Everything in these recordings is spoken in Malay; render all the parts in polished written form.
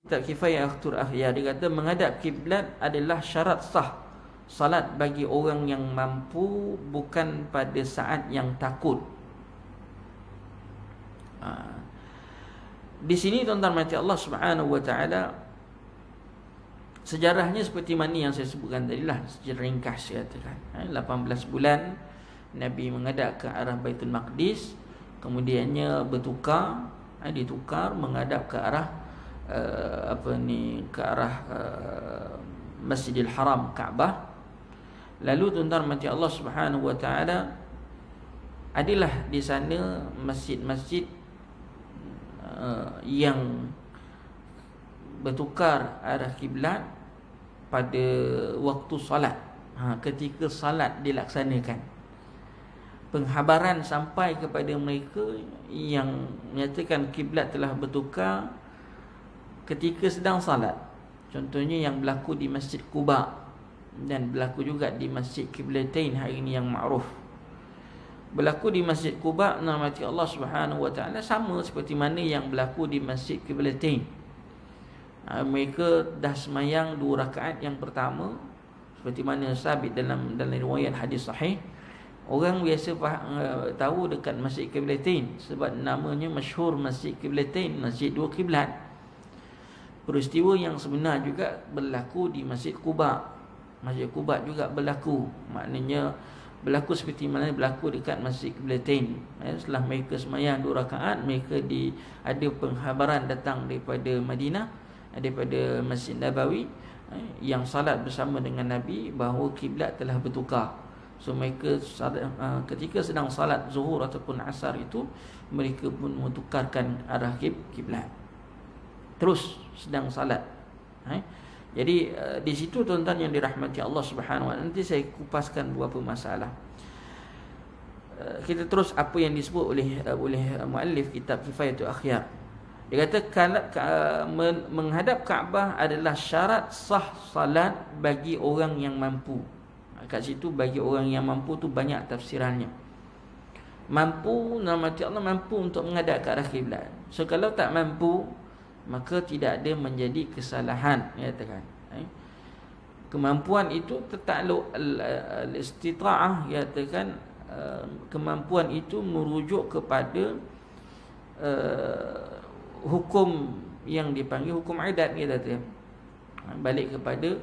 kitab Kifayah Akhtur Akhyar, dia kata menghadap kiblat adalah syarat sah salat bagi orang yang mampu, bukan pada saat yang takut. Di sini tuan-tuan mati Allah Subhanahu wa taala, sejarahnya seperti mana yang saya sebutkan tadi lah, sejarah ringkas katakan. 18 bulan Nabi menghadap ke arah Baitul Maqdis, kemudiannya ditukar menghadap ke arah ke arah Masjidil Haram, Kaabah. Lalu tuan-tuan mati Allah Subhanahu wa taala, adalah di sana masjid-masjid yang bertukar arah kiblat pada waktu solat, ketika solat dilaksanakan. Penghabaran sampai kepada mereka yang menyatakan kiblat telah bertukar ketika sedang salat. Contohnya yang berlaku di Masjid Quba dan berlaku juga di Masjid Qiblatain hari ini yang ma'ruf. Berlaku di Masjid Quba, nama Allah Subhanahu wa taala sama seperti mana yang berlaku di Masjid Qiblatain. Mereka dah semayang 2 rakaat yang pertama, seperti mana sabit dalam riwayat hadis sahih. Orang biasa tahu dekat Masjid Qiblatain sebab namanya masyhur Masjid Qiblatain, Masjid 2 kiblat. Peristiwa yang sebenar juga berlaku di Masjid Quba. Masjid Quba juga berlaku, maknanya berlaku seperti mana berlaku dekat Masjid Qiblatain. Setelah mereka semayang 2 rakaat, mereka ada penghabaran datang daripada Madinah, daripada Masjid Nabawi, yang salat bersama dengan Nabi bahawa kiblat telah bertukar. So mereka ketika sedang salat zuhur ataupun asar itu, mereka pun mentukarkan arah kiblat, terus sedang salat. Jadi di situ tuan-tuan yang dirahmati Allah Subhanahu wa taala, nanti saya kupaskan beberapa masalah. Kita terus apa yang disebut oleh muallif kitab Kifayatul Akhyar. Dia kata menghadap Kaabah adalah syarat sah salat bagi orang yang mampu. Kat situ bagi orang yang mampu tu banyak tafsirannya. Mampu, nama Allah mampu untuk menghadap ke arah kiblat. So kalau tak mampu, maka tidak ada menjadi kesalahan, katakan. Kemampuan itu tertakluk al-istita'ah, katakan. Kemampuan itu merujuk kepada hukum yang dipanggil hukum adat, kata. Balik kepada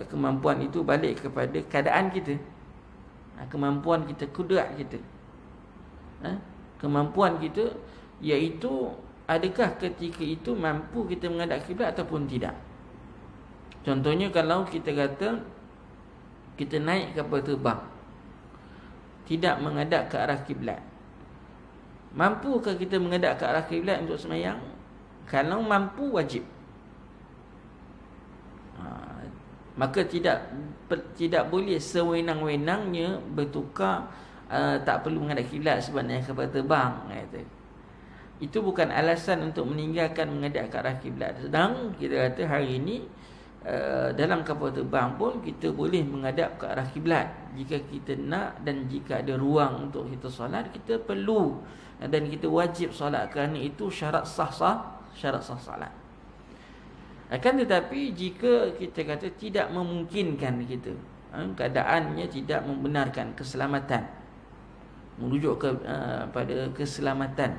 kemampuan itu, balik kepada keadaan kita, kemampuan kita, kudrat kita. Kemampuan kita iaitu adakah ketika itu mampu kita menghadap kiblat ataupun tidak. Contohnya kalau kita kata kita naik kapal terbang, tidak menghadap ke arah kiblat, mampukah kita menghadap ke arah kiblat untuk sembahyang? Kalau mampu, wajib. Maka tidak boleh sewenang-wenangnya bertukar, tak perlu menghadap kiblat sebab naik kapal terbang, kata. Itu bukan alasan untuk meninggalkan menghadap ke arah kiblat. Sedang kita kata hari ini dalam kapal terbang pun kita boleh menghadap ke arah kiblat jika kita nak, dan jika ada ruang untuk kita solat, kita perlu dan kita wajib solat, kerana itu syarat sah salat. Akan tetapi jika kita kata tidak memungkinkan kita, keadaannya tidak membenarkan keselamatan, merujuk pada keselamatan,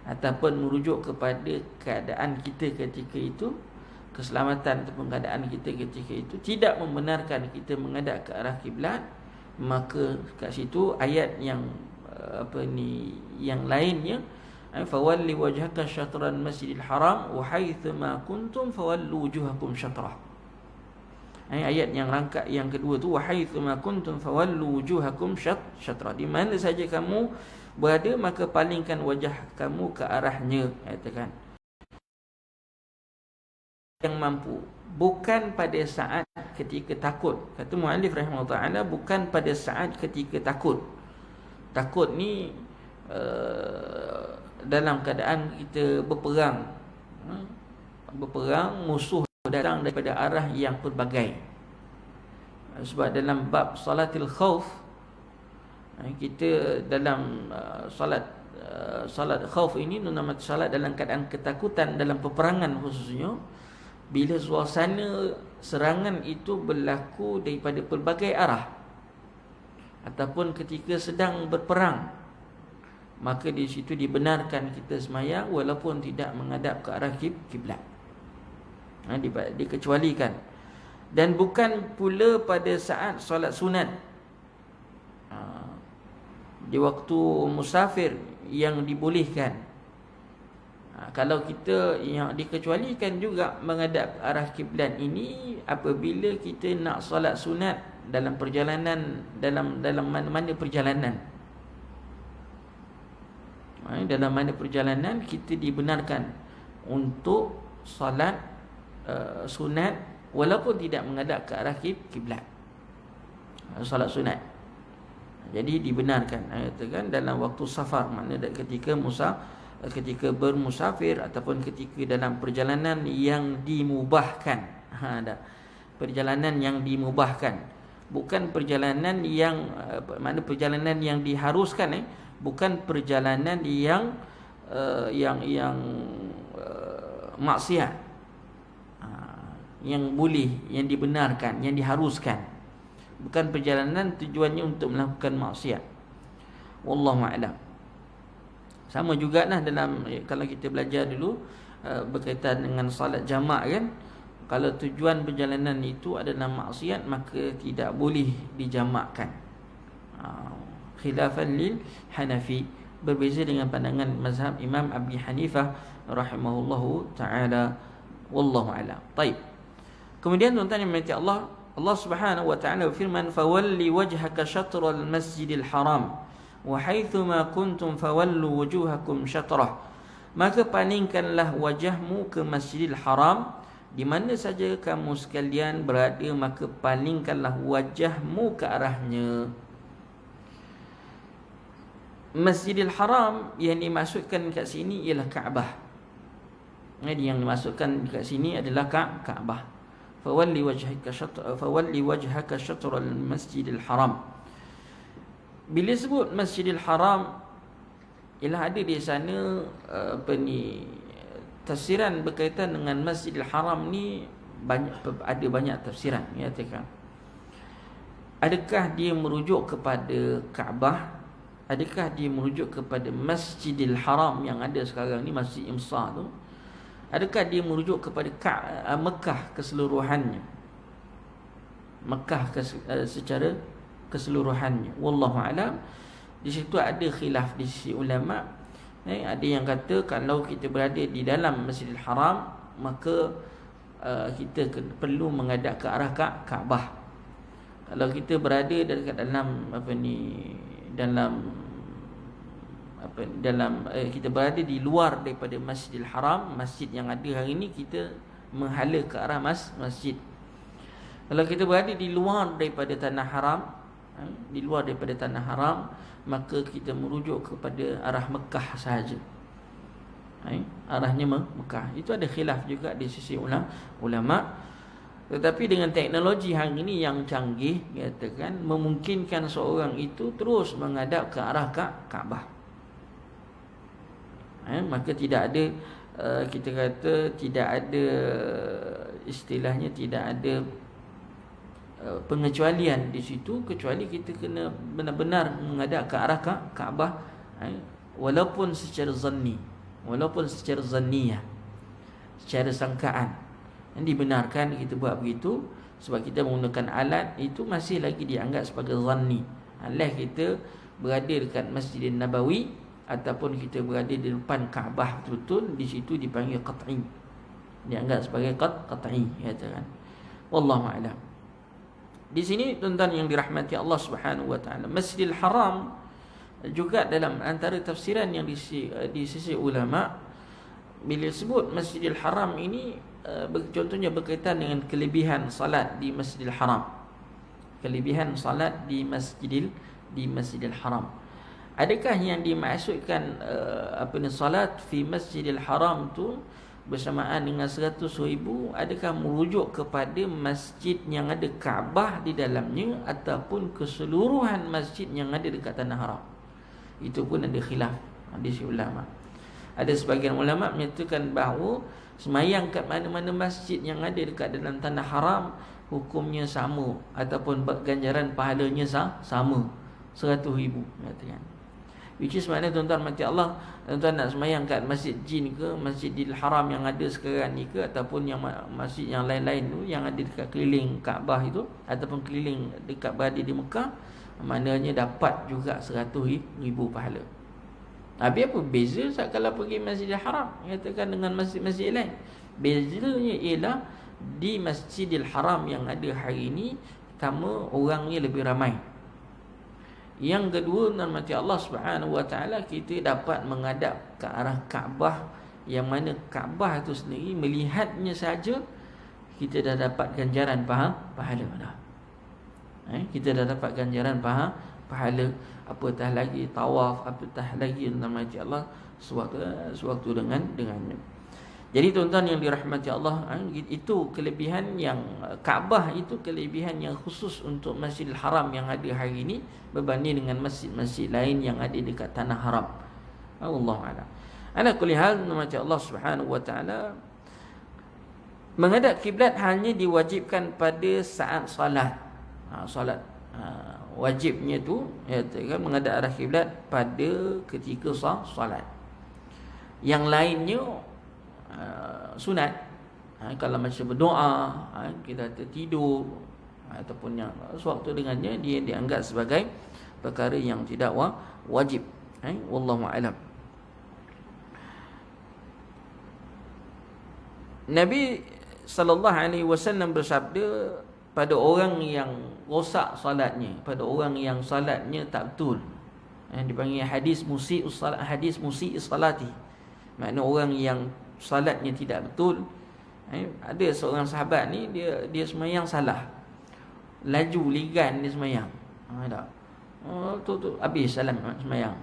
ataupun merujuk kepada keadaan kita ketika itu, keselamatan ataupun keadaan kita ketika itu tidak membenarkan kita menghadap ke arah kiblat, maka kat situ ayat yang yang lainnya, fawalli wajhaka syatran masjidil haram wa haitsuma kuntum fawallu wujuhakum syatrah. Ayat yang rangkap yang kedua tu, wa haitsuma kuntum fawallu wujuhakum syatrah, di mana saja kamu berada maka palingkan wajah kamu ke arahnya, katakan. Yang mampu, bukan pada saat ketika takut. Kata muallif rahimahullah taala, bukan pada saat ketika takut. Takut ni dalam keadaan kita berperang, musuh datang daripada arah yang pelbagai. Sebab dalam bab salatil khauf, kita dalam salat salat khauf ini nama salat dalam keadaan ketakutan dalam peperangan khususnya, bila suasana serangan itu berlaku daripada pelbagai arah ataupun ketika sedang berperang, maka di situ dibenarkan kita sembahyang walaupun tidak menghadap ke arah kiblat. Dikecualikan. Dan bukan pula pada saat solat sunat, di waktu musafir yang dibolehkan. Kalau kita yang dikecualikan juga menghadap arah kiblat ini apabila kita nak solat sunat dalam perjalanan, dalam mana-mana perjalanan. Dalam mana perjalanan kita dibenarkan untuk solat sunat walaupun tidak menghadap ke arah kiblat. Solat sunat. Jadi dibenarkan kan dalam waktu safar, maknanya ketika bermusafir ataupun ketika dalam perjalanan yang dimubahkan. Perjalanan yang dimubahkan, bukan perjalanan yang makna perjalanan yang diharuskan, bukan perjalanan yang maksiat, yang boleh, yang dibenarkan, yang diharuskan. Bukan perjalanan tujuannya untuk melakukan maksiat. Wallahu a'lam. Sama jugalah dalam, kalau kita belajar dulu berkaitan dengan salat jamak kan, kalau tujuan perjalanan itu adalah maksiat, maka tidak boleh dijamakkan. Khilafan lil Hanafi, berbeza dengan pandangan mazhab Imam Abi Hanifah rahimahullahu taala. Wallahu a'lam. Baik. Kemudian tuan-tuan yang dirahmati Allah, Allah Subhanahu wa taala berfirman, "Fawalli wajhaka syatral masjidil haram wa haitsuma kuntum fawallu wujuhakum syatrah." Maka palingkanlah wajahmu ke Masjidil Haram, di mana saja kamu sekalian berada, maka palingkanlah wajahmu ke arahnya. Masjidil Haram yang dimaksudkan kat sini ialah Kaabah. Yang dimaksudkan kat sini adalah Kaabah. Fawalli wajhaka syatral Masjidil Haram. Bila sebut Masjidil Haram, ialah ada di sana tafsiran berkaitan dengan Masjidil Haram ni ada banyak tafsiran, nyatakan. Adakah dia merujuk kepada Kaabah? Adakah dia merujuk kepada Masjidil Haram yang ada sekarang ni, Masjid Imsah tu? Adakah dia merujuk kepada Mekah keseluruhannya? Mekah secara keseluruhannya. Wallahu a'lam. Di situ ada khilaf di sisi ulama. Ada yang kata kalau kita berada di dalam Masjidil Haram, maka kita perlu menghadap ke arah Kaabah. Kalau kita berada dekat dalam kita berada di luar daripada Masjidil Haram, masjid yang ada hari ini, kita menghala ke arah masjid. Kalau kita berada di luar daripada tanah haram, maka kita merujuk kepada arah Mekah sahaja. Arahnya Mekah. Itu ada khilaf juga di sisi ulama. Tetapi dengan teknologi hari ini yang canggih, katakan memungkinkan seorang itu terus menghadap ke arah Kaabah. Maka tidak ada kita kata tidak ada istilahnya, tidak ada pengecualian di situ, kecuali kita kena benar-benar menghadap ke arah Kaabah, walaupun secara zanni, walaupun secara zanniyah, secara sangkaan. Yang dibenarkan kita buat begitu sebab kita menggunakan alat itu masih lagi dianggap sebagai zanni. Unless kita berada dekat Masjidin Nabawi ataupun kita berada di depan Kaabah betul-betul, di situ dipanggil qat'i, dianggap sebagai qat'i, katakan. Wallahu a'lam. Di sini tuan-tuan yang dirahmati Allah Subhanahu wa taala, Masjidil Haram juga dalam antara tafsiran yang di sisi ulama, bila sebut Masjidil Haram ini contohnya berkaitan dengan kelebihan salat di Masjidil Haram. Kelebihan salat di Masjidil Haram. Adakah yang dimaksudkan salat fi Masjidil Haram tu bersamaan dengan 100,000, adakah merujuk kepada masjid yang ada Kaabah di dalamnya ataupun keseluruhan masjid yang ada dekat tanah haram? Itu pun ada khilaf Hadis ulama. Ada sebagian ulama menyatakan bahawa semayang kat mana-mana masjid yang ada dekat dalam tanah haram hukumnya sama ataupun ganjaran pahalanya sama 100,000 katakan. Which is makna tuan-tuan mati Allah, tuan-tuan nak semayang kat Masjid Jin ke, Masjidil Haram yang ada sekarang ni ke, ataupun yang masjid yang lain-lain tu yang ada dekat keliling Kaabah itu, ataupun keliling dekat berada di Mekah, maknanya dapat juga 100,000 pahala. Habis apa beza kalau pergi Masjidil Haram katakan dengan masjid-masjid lain? Bezanya ialah di Masjidil Haram yang ada hari ini, pertama orangnya lebih ramai. Yang kedua, mati Allah Subhanahu Wa Taala, kita dapat menghadap ke arah Kaabah, yang mana Kaabah itu sendiri melihatnya saja kita dah dapat ganjaran pahala dah. Kita dah dapat ganjaran pahala, apatah lagi tawaf, apatah lagi mati Allah sewaktu dengannya. Jadi tuan-tuan yang dirahmati Allah, itu kelebihan yang Kaabah, itu kelebihan yang khusus untuk Masjidil Haram yang ada hari ini berbanding dengan masjid-masjid lain yang ada dekat tanah haram. Wallahu a'lam. Ala kulli hal, rahmati Allah Subhanahu Wa Taala, menghadap kiblat hanya diwajibkan pada saat solat. Solat wajibnya tu kan menghadap arah kiblat pada ketika solat. Yang lainnya sunat. Kalau macam berdoa, kita tertidur ataupun yang sewaktu dengannya, dia dianggap sebagai perkara yang tidak wajib. Wallahu a'lam. Nabi sallallahu alaihi wasallam bersabda, pada orang yang rosak solatnya, pada orang yang solatnya tak betul, yang dipanggil hadis musii'us salat, hadis musii'us salati, makna orang yang salatnya tidak betul. Ada seorang sahabat ni, dia semayang salah, laju ligan dia semayang, tu habis salam semayang.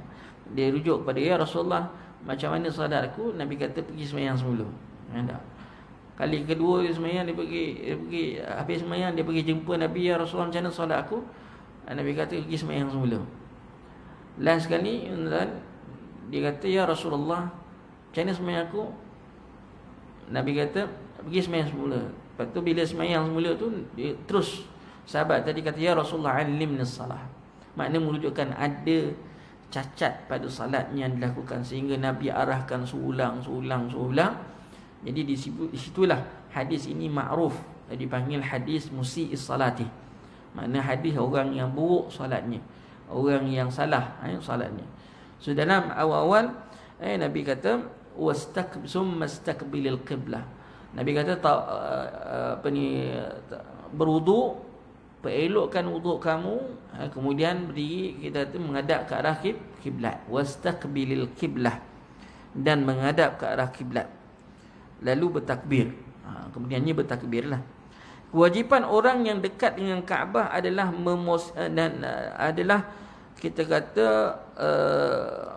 Dia rujuk kepada, ya Rasulullah, macam mana salat aku? Nabi kata, pergi semayang semula. Kali kedua dia semayang, dia pergi habis semayang, dia pergi jumpa Nabi, ya Rasulullah, macam mana salat aku? Nabi kata, pergi semayang semula. Last sekali dia kata, ya Rasulullah, macam mana semayang aku? Nabi kata, pergi semayang semula. Lepas tu bila semayang semula tu, dia terus, sahabat tadi kata, ya Rasulullah, alimni salah. Makna menunjukkan ada cacat pada salatnya yang dilakukan, sehingga Nabi arahkan seulang. Jadi di situlah hadis ini ma'ruf, dipanggil hadis musii'is salati. Makna hadis orang yang buruk salatnya, orang yang salah salatnya. So dalam awal-awal Nabi kata, wastakbilil qiblah. Nabi kata berwuduk, perelokkan wuduk kamu, kemudian berdiri, kita tu menghadap ke arah kiblat. Wastakbilil qiblah, dan menghadap ke arah kiblat, lalu bertakbir. Kemudiannya bertakbirlah. Kewajipan orang yang dekat dengan Kaabah adalah adalah kita kata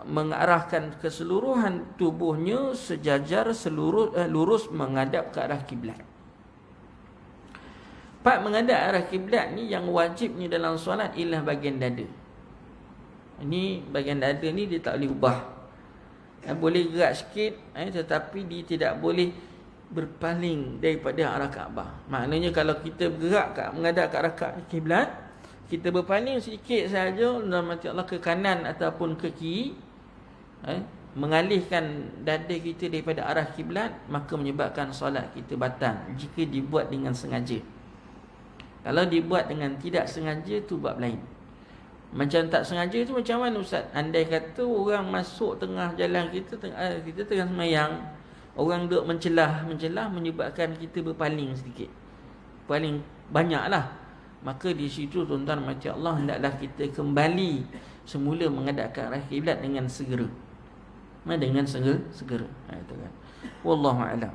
mengarahkan keseluruhan tubuhnya sejajar lurus menghadap ke arah kiblat. Pak menghadap arah kiblat ni yang wajibnya dalam solat ialah bahagian dada. Ini bahagian dada ni dia tak boleh ubah. Boleh gerak sikit, tetapi dia tidak boleh berpaling daripada arah Kaabah. Maknanya kalau kita bergerak menghadap ke arah kiblat, kita berpaling sedikit saja dalam hati Allah ke kanan ataupun ke kiri, mengalihkan dada kita daripada arah kiblat, maka menyebabkan solat kita batal jika dibuat dengan sengaja. Kalau dibuat dengan tidak sengaja, tu bab lain. Macam tak sengaja tu macam mana Ustaz? Andai kata orang masuk tengah jalan kita tengah semayang, orang duduk mencelah menyebabkan kita berpaling sedikit, paling banyaklah, maka di situ tuan-tuan mati Allah, hendaklah kita kembali semula menghadap ke arah kiblat dengan segera. Dengan segera. Itu kan. Wallahu a'lam.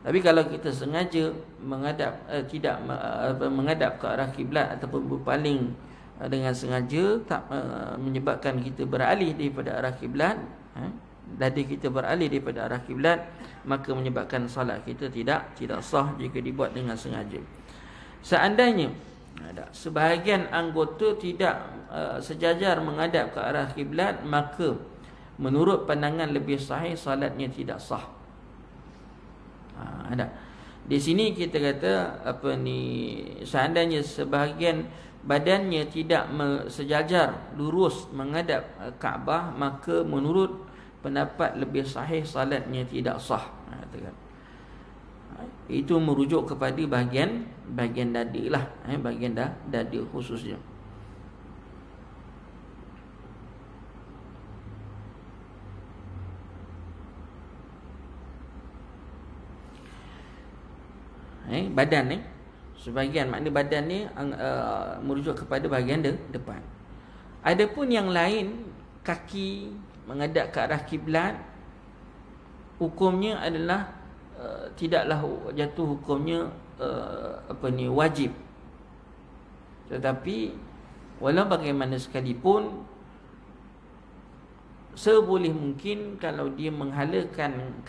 Tapi kalau kita sengaja menghadap menghadap ke arah kiblat ataupun berpaling dengan sengaja, tak menyebabkan kita beralih daripada arah kiblat, dada kita beralih daripada arah kiblat, maka menyebabkan salat kita tidak sah jika dibuat dengan sengaja. Seandainya sebahagian anggota tidak sejajar menghadap ke arah kiblat, maka menurut pandangan lebih sahih, salatnya tidak sah. Ada. Di sini kita kata seandainya sebahagian badannya tidak sejajar lurus menghadap Kaabah, maka menurut pendapat lebih sahih salatnya tidak sah. Katakan. Itu merujuk kepada bahagian dada lah, bahagian dada khususnya. Badan sebahagian makna badan ni merujuk kepada bahagian depan. Adapun yang lain, kaki menghadap ke arah kiblat, hukumnya adalah tidaklah jatuh hukumnya wajib. Tetapi walau bagaimana sekalipun, seboleh mungkin kalau dia menghalakan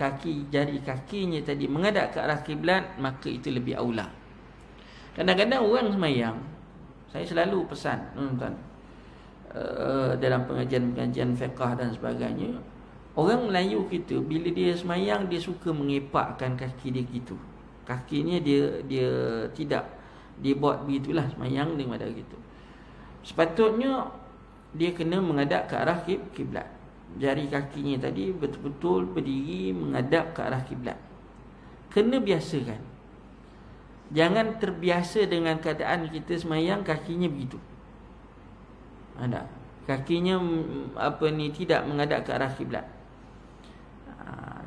jari kakinya tadi menghadap ke arah kiblat, maka itu lebih aula. Kadang-kadang orang semayang, saya selalu pesan tuan-tuan, dalam pengajian-pengajian fiqh dan sebagainya, orang Melayu kita bila dia semayang, dia suka mengepakkan kaki dia gitu. Kakinya dia tidak, dia buat begitulah semayang dia ada gitu. Sepatutnya dia kena menghadap ke arah kiblat. Jari kakinya tadi betul-betul berdiri menghadap ke arah kiblat. Kena biasakan. Jangan terbiasa dengan keadaan kita semayang kakinya begitu. Ada. Kakinya tidak menghadap ke arah kiblat.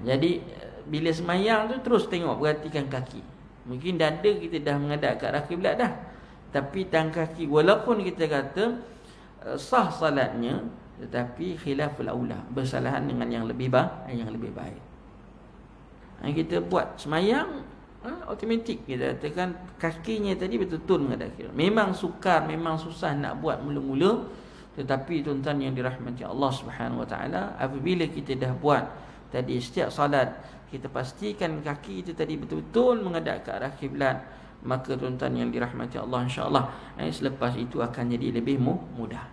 Jadi bila semayang tu terus tengok, perhatikan kaki. Mungkin dada kita dah menghadap ke arah kiblat dah, tapi tangan kaki walaupun kita kata sah salatnya, tetapi khilaful aula, bersalahan dengan yang lebih baik. Kita buat semayang automatik kita katakan kakinya tadi betul-betul menghadap kiblat. Memang sukar, memang susah nak buat mula-mula, tetapi tuan-tuan yang dirahmati Allah Subhanahu Wa Taala, apabila kita dah buat tadi setiap salat, kita pastikan kaki kita tadi betul-betul menghadap ke arah kiblat, maka tuan-tuan yang dirahmati Allah, insya-Allah selepas itu akan jadi lebih mudah.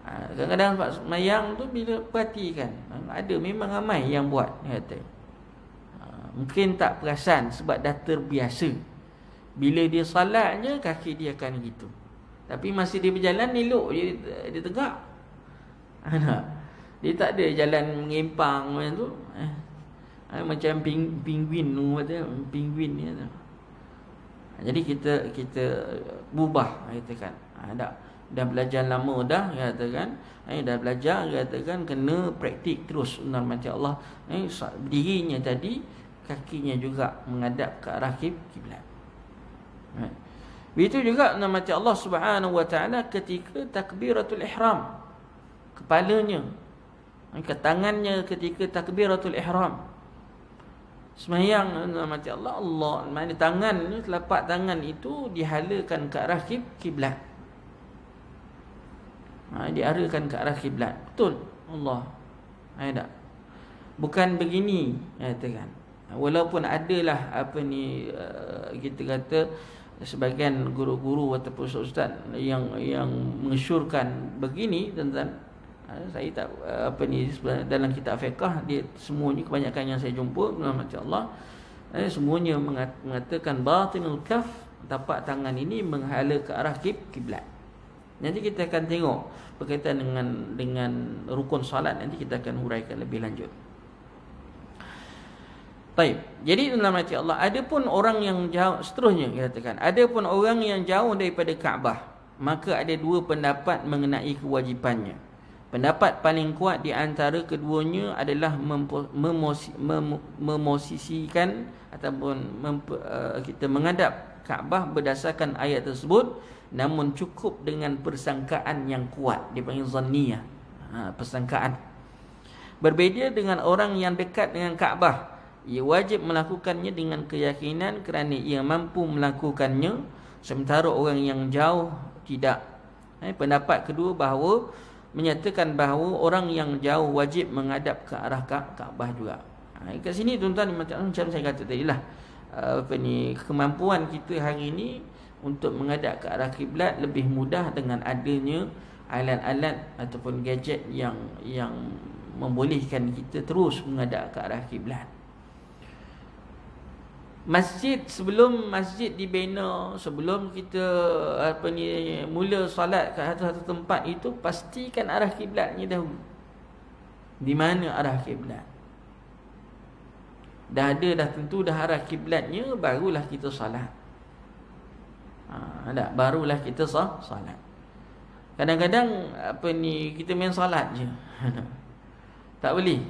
Kadang-kadang sebab semayang tu bila perhatikan, ada memang ramai yang buat, mungkin tak perasan sebab dah terbiasa. Bila dia salatnya kaki dia akan gitu, tapi masih dia berjalan elok dia tegak. Dia tak ada jalan mengempang macam tu. Macam penguin tu, penguin ni tu. Jadi kita berubah, katakan. Dah belajar lama dah, katakan. Dah belajar, katakan, kena praktik terus. Mati Allah. Dirinya tadi, kakinya juga menghadap ke arah kiblat. Begitu juga mati Allah Subhanahu Wa Taala ketika takbiratul ihram. Kepalanya, ke tangannya ketika takbiratul ihram. Semayang mati Allah, maknanya tangan ni, telapak tangan itu dihalakan ke arah kiblat. Diarahkan ke arah kiblat. Betul Allah. Tak. Bukan begini, katakan. Walaupun adalah kita kata sebagian guru-guru ataupun ustaz yang mengesyorkan begini, tentang saya tak dalam kitab fiqh dia semuanya, kebanyakan yang saya jumpa macam Allah, semuanya mengatakan batinul kaf, tapak tangan ini menghala ke arah kiblat. Nanti kita akan tengok berkaitan dengan rukun salat, nanti kita akan huraikan lebih lanjut. Baik. Jadi dalam hati Allah, adapun orang yang jauh, seterusnya kita katakan, adapun orang yang jauh daripada Kaabah, maka ada dua pendapat mengenai kewajipannya. Pendapat paling kuat di antara keduanya adalah memosisikan ataupun kita menghadap Kaabah berdasarkan ayat tersebut, namun cukup dengan persangkaan yang kuat, dipanggil zanniyah, persangkaan. Berbeza dengan orang yang dekat dengan Kaabah, ia wajib melakukannya dengan keyakinan kerana ia mampu melakukannya, sementara orang yang jauh tidak. Pendapat kedua menyatakan bahawa orang yang jauh wajib menghadap ke arah Kaabah juga. Kat sini tuan-tuan macam saya kata tadi lah, kemampuan kita hari ini untuk menghadap ke arah kiblat lebih mudah dengan adanya alat-alat ataupun gadget yang membolehkan kita terus menghadap ke arah kiblat. Masjid, sebelum masjid dibina, sebelum kita mula solat kat satu tempat itu, pastikan arah kiblatnya dahulu. Di mana arah kiblat? Dah tentu dah arah kiblatnya, barulah kita solat. Barulah kita solat. Kadang-kadang kita main solat je. Tak boleh.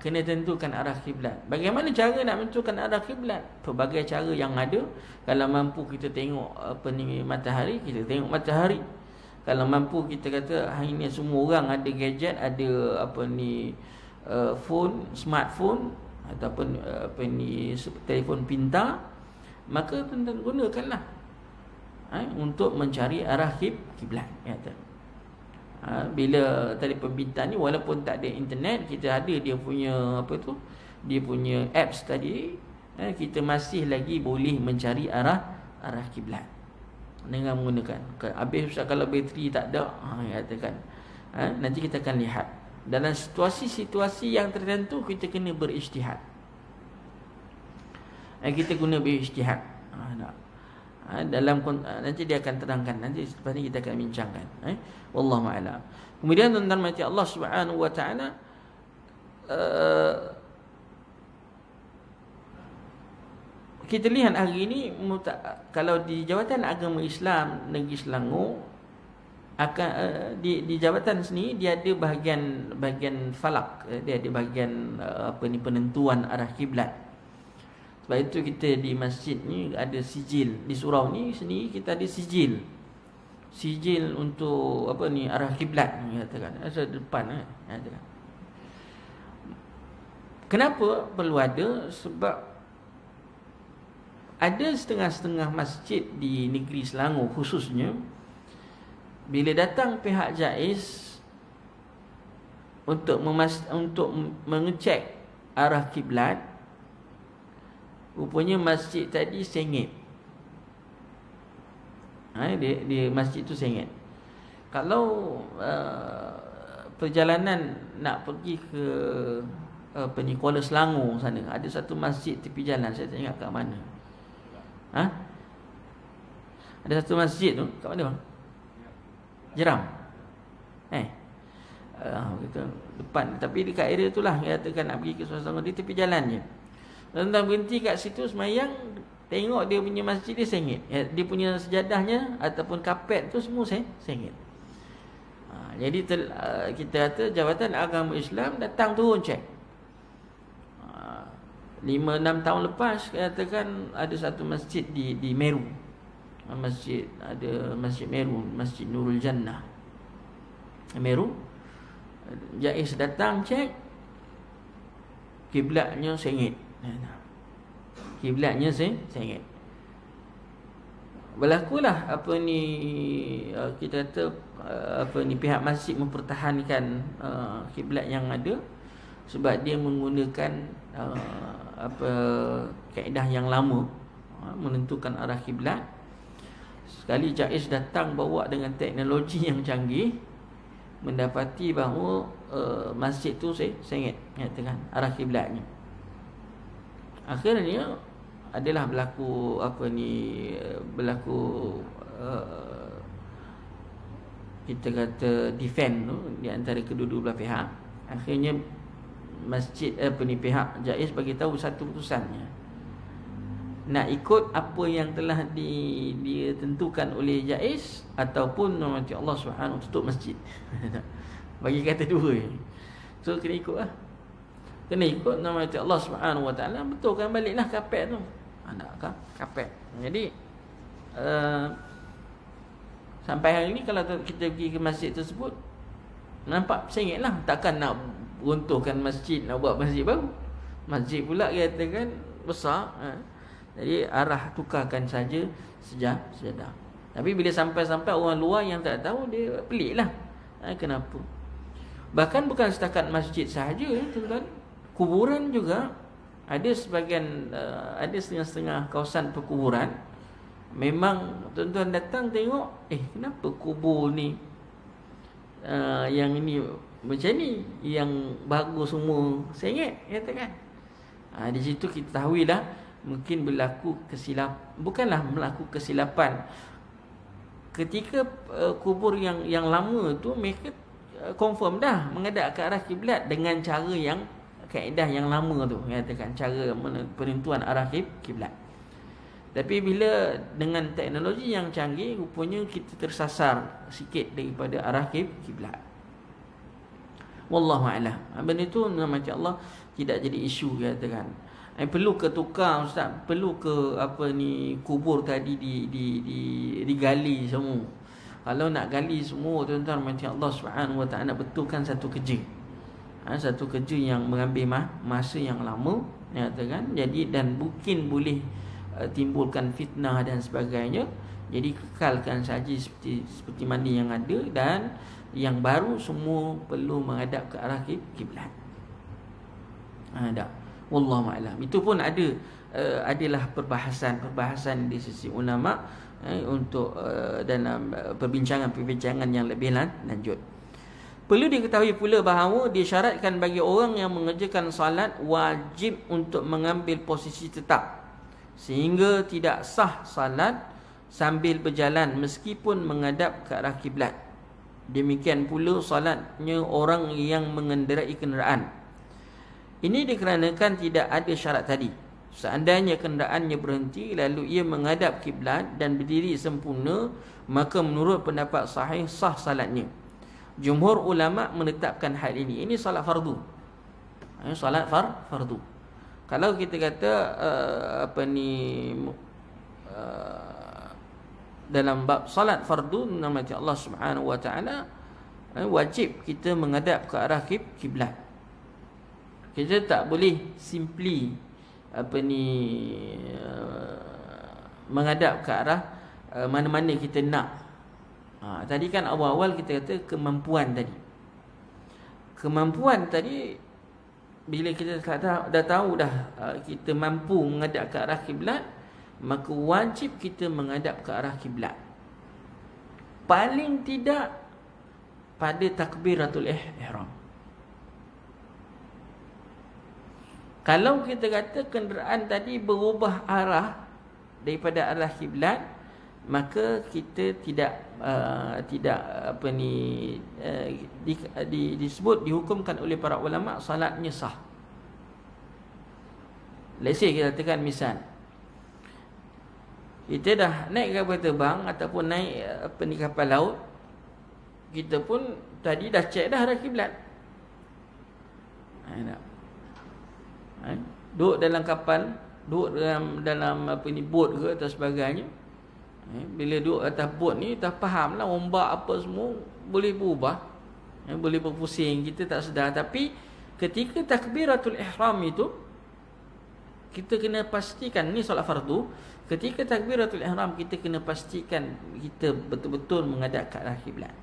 Kena tentukan arah kiblat. Bagaimana cara nak menentukan arah kiblat? Pelbagai cara yang ada. Kalau mampu kita tengok matahari, kita tengok matahari. Kalau mampu kita kata hari ni semua orang ada gadget, ada phone, smartphone ataupun telefon pintar, maka tuan-tuan gunakanlah untuk mencari arah kiblat. Bila telefon pintar ni, walaupun tak ada internet, kita ada dia punya dia punya apps tadi, kita masih lagi boleh mencari arah kiblat dengan menggunakan. Habis Ustaz, kalau bateri tak ada, katakan nanti kita akan lihat dalam situasi-situasi yang tertentu kita kena berijtihad. Kita guna berijtihad. Dalam nanti dia akan terangkan, nanti selepas ni kita akan bincangkan. Wallahu a'lam. Kemudian tuan-tuan mati Allah Subhanahu wa taala, kita lihat hari ini kalau di Jabatan Agama Islam Negeri Selangor, akan di jabatan sini dia ada bahagian falak, dia ada bahagian penentuan arah kiblat. Sebab itu kita di masjid ni ada sijil. Di surau ni sini kita ada sijil untuk arah kiblat ni, katakan ada depan katakan. Kenapa perlu ada? Sebab ada setengah-setengah masjid di negeri Selangor khususnya, bila datang pihak JAIZ untuk mengecek arah kiblat, rupanya masjid tadi sengit. Dia masjid tu sengit. Kalau perjalanan nak pergi ke Kuala Selangor sana, ada satu masjid tepi jalan, saya tak ingat kat mana. Ada satu masjid tu kat mana bang? Jeram. Kita depan, tapi dekat area tu lah, katakan nak pergi ke Selangor, di tepi jalan je. Tuan-tuan berhenti kat situ semayang, tengok dia punya masjid dia sengit. Dia punya sejadahnya ataupun kapet tu semua sengit. Jadi kita kata Jabatan Agama Islam datang turun cek. 5-6 tahun lepas, katakan ada satu masjid di Meru. Ada Masjid Meru, Masjid Nurul Jannah Meru. JAIZ datang cek, kiblatnya sengit. Kiblatnya sengit. Berlakulah kita kata pihak masjid mempertahankan kiblat yang ada, sebab dia menggunakan kaedah yang lama menentukan arah kiblat. Sekali JAIZ datang bawa dengan teknologi yang canggih, mendapati bahawa masjid tu sengit, katakan arah kiblatnya. Akhirnya adalah berlaku kita kata defend tu di antara kedua-dua belah pihak. Akhirnya masjid pihak JAIZ bagi tahu satu putusannya, nak ikut apa yang telah ditentukan oleh JAIZ ataupun nanti Allah Subhanahu tutup masjid. Bagi kata dua. So kena ikut lah. Kena ikut nanti Allah Subhanahu wa taala, betulkan baliklah kapet tu. Kapet. Jadi sampai hari ni kalau kita pergi ke masjid tersebut, nampak sengitlah. Takkan nak runtuhkan masjid, nak buat masjid baru. Masjid pula katakan besar. Jadi arah tukarkan saja sejadah. Tapi bila sampai-sampai orang luar yang tak tahu, dia peliklah. Kenapa? Bahkan bukan setakat masjid sahaja, tuan-tuan. Kuburan juga ada sebagian, ada setengah-setengah kawasan perkuburan. Memang tuan-tuan datang tengok, kenapa kubur ni yang ini macam ni, yang bagus semua sengit, katakan. Di situ kita tahuilah mungkin berlaku kesilapan, bukanlah berlaku kesilapan. Ketika kubur yang lama tu mereka confirm dah menghadap ke arah kiblat dengan cara yang kaedah yang lama tu, katakan cara penentuan arah kiblat. Tapi bila dengan teknologi yang canggih, rupanya kita tersasar sikit daripada arah kiblat. Wallahu a'lam. Benda tu nama Allah tidak jadi isu, katakan. Perlu ke tukar ustaz, perlu ke kubur tadi digali semua. Kalau nak gali semua, tuan-tuan, macam Allah Subhanahu Wa Taala betulkan satu kerja. Satu kerja yang mengambil masa yang lama, katakan. Jadi dan mungkin boleh timbulkan fitnah dan sebagainya. Jadi kekalkan saja seperti mana yang ada, dan yang baru semua perlu menghadap ke arah kiblat. Wallahu a'lam. Itu pun adalah perbahasan di sisi ulama untuk dalam perbincangan yang lebih lanjut. Perlu diketahui pula bahawa disyaratkan bagi orang yang mengerjakan salat wajib untuk mengambil posisi tetap, sehingga tidak sah salat sambil berjalan meskipun menghadap ke arah kiblat. Demikian pula salatnya orang yang mengendarai kenderaan. Ini dikarenakan tidak ada syarat tadi. Seandainya kenderaannya berhenti lalu ia menghadap kiblat dan berdiri sempurna, maka menurut pendapat sahih sah salatnya. Jumhur ulama menetapkan hal ini. Ini salat fardu. Salat fardu. Kalau kita kata dalam bab salat fardu, nama Allah Subhanahu Wa Taala, wajib kita menghadap ke arah kiblat. Kita tak boleh simply menghadap ke arah mana-mana kita nak. Tadi kan awal-awal kita kata kemampuan tadi. Kemampuan tadi bila kita dah tahu kita mampu menghadap ke arah kiblat, maka wajib kita menghadap ke arah kiblat. Paling tidak pada takbiratul ihram. Kalau kita kata kenderaan tadi berubah arah daripada arah kiblat, maka kita disebut, dihukumkan oleh para ulama salatnya sah. Let's say kita katakan misal kita dah naik kapal terbang ataupun naik kapal laut, kita pun tadi dah check dah arah kiblat. Duduk dalam kapal, duduk dalam bot ke atau sebagainya. Bila duduk atas bot ni, dah faham lah ombak apa semua boleh berubah, boleh berpusing, kita tak sedar. Tapi ketika takbiratul ihram itu, kita kena pastikan, ni solat fardu. Ketika takbiratul ihram, kita kena pastikan kita betul-betul menghadap ke arah kiblat.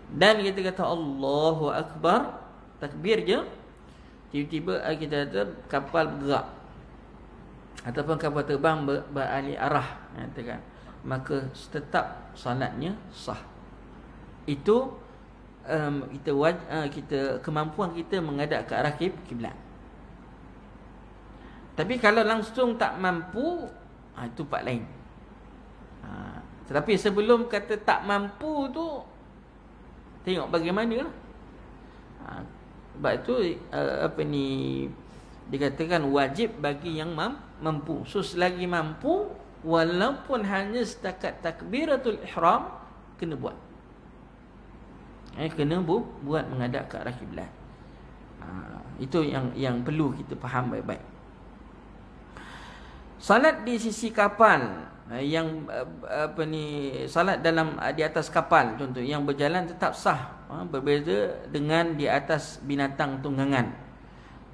Dan kita kata Allahu Akbar, takbir je, tiba-tiba kita kata kapal bergerak ataupun kapal terbang beralih arah, katakan, maka tetap salatnya sah. Itu kita kemampuan kita menghadap ke arah kiblat. Tapi kalau langsung tak mampu, itu part lain. Tetapi sebelum kata tak mampu tu, tengok bagaimana lah. Sebab itu dikatakan wajib bagi yang mampu. So selagi mampu, walaupun hanya setakat takbiratul ihram, kena buat. Kena buat menghadap ke arah kiblat. Itu yang perlu kita faham baik-baik. Salat di sisi kapal, yang salat di atas kapal contoh yang berjalan tetap sah, berbeza dengan di atas binatang tunggangan.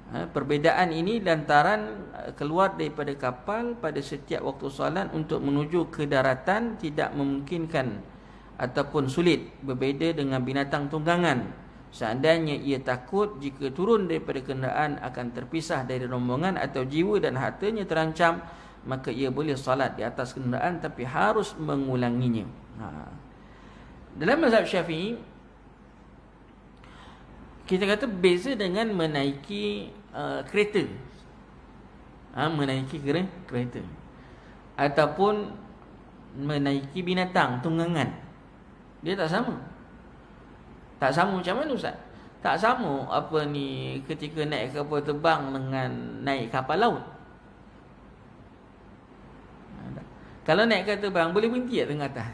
Perbezaan ini lantaran keluar daripada kapal pada setiap waktu salat untuk menuju ke daratan tidak memungkinkan ataupun sulit, berbeza dengan binatang tunggangan. Seandainya ia takut jika turun daripada kenderaan akan terpisah dari rombongan atau jiwa dan hartanya terancam, maka ia boleh salat di atas kenderaan tapi harus mengulanginya. Dalam mazhab Syafi'i, kita kata beza dengan menaiki kereta. Menaiki kereta. Ataupun menaiki binatang, tunggangan. Dia tak sama. Tak sama macam mana Ustaz? Tak sama ketika naik kapal terbang dengan naik kapal laut. Kalau naik kapal terbang boleh berhenti tak tengah atas?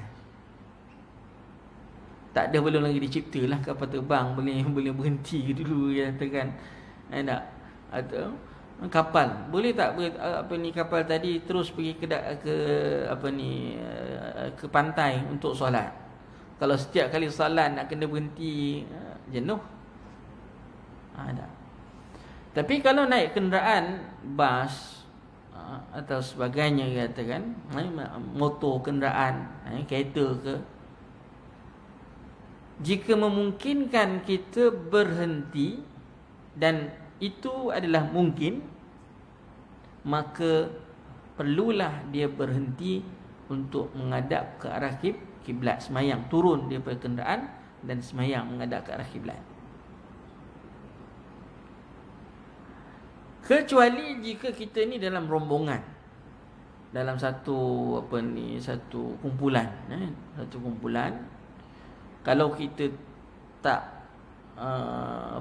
Tak ada, belum lagi diciptalah kapal terbang boleh berhenti dulu katakan. Tak? Atau kapal boleh tak kapal tadi terus pergi ke pantai untuk solat? Kalau setiap kali solat nak kena berhenti, jenuh. Tak. Tapi kalau naik kenderaan bas atau sebagainya katakan, motor, kenderaan, kereta ke, jika memungkinkan kita berhenti dan itu adalah mungkin, maka perlulah dia berhenti untuk menghadap ke arah kiblat, semayang turun daripada kenderaan dan semayang menghadap ke arah kiblat. Kecuali jika kita ni dalam rombongan, dalam satu kumpulan, kalau kita tak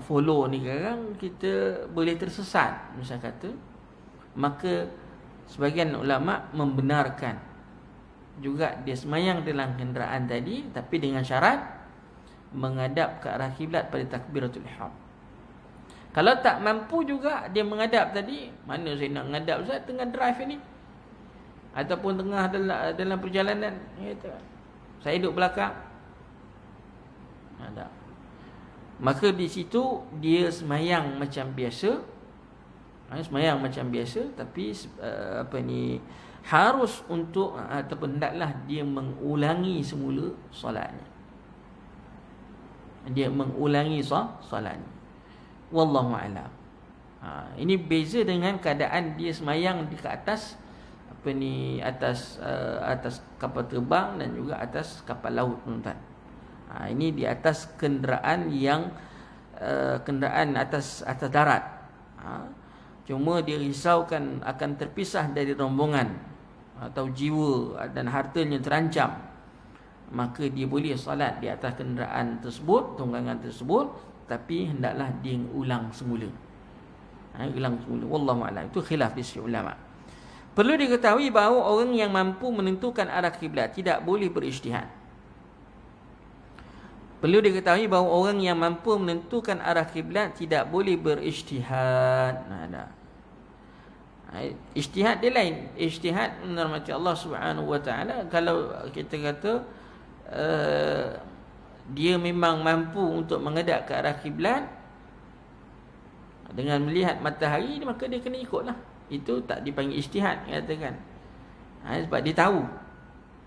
follow ni sekarang, kita boleh tersesat misal kata, maka sebagian ulama membenarkan juga dia semayang dalam kenderaan tadi, tapi dengan syarat menghadap ke arah kiblat pada takbiratul ihram. Kalau tak mampu juga dia menghadap tadi, mana saya nak menghadap Ustaz tengah drive ni, ataupun tengah dalam perjalanan, saya duduk belakang, ada. Maka di situ dia semayang macam biasa, tapi harus untuk ataupun hendaklah dia mengulangi semula solatnya. Solatnya. Wallahu a'lam. Ini beza dengan keadaan dia semayang di ke atas atas kapal terbang dan juga atas kapal laut, tuan-tuan. Ini di atas kenderaan yang kenderaan atas darat. Cuma dia risaukan akan terpisah dari rombongan atau jiwa dan hartanya terancam, maka dia boleh solat di atas kenderaan tersebut, tunggangan tersebut, tapi hendaklah dia ulang semula. Wallahu a'lam. Itu khilaf di sisi ulama. Perlu diketahui bahawa orang yang mampu menentukan arah kiblat tidak boleh berijtihad. Perlu diketahui bahawa orang yang mampu menentukan arah kiblat tidak boleh berijtihad. Ijtihad dia lain. Ijtihad menurut Allah Subhanahu wa taala, kalau kita kata dia memang mampu untuk menghadap ke arah kiblat dengan melihat matahari, maka dia kena ikutlah. Itu tak dipanggil ijtihad, katakan. Sebab dia tahu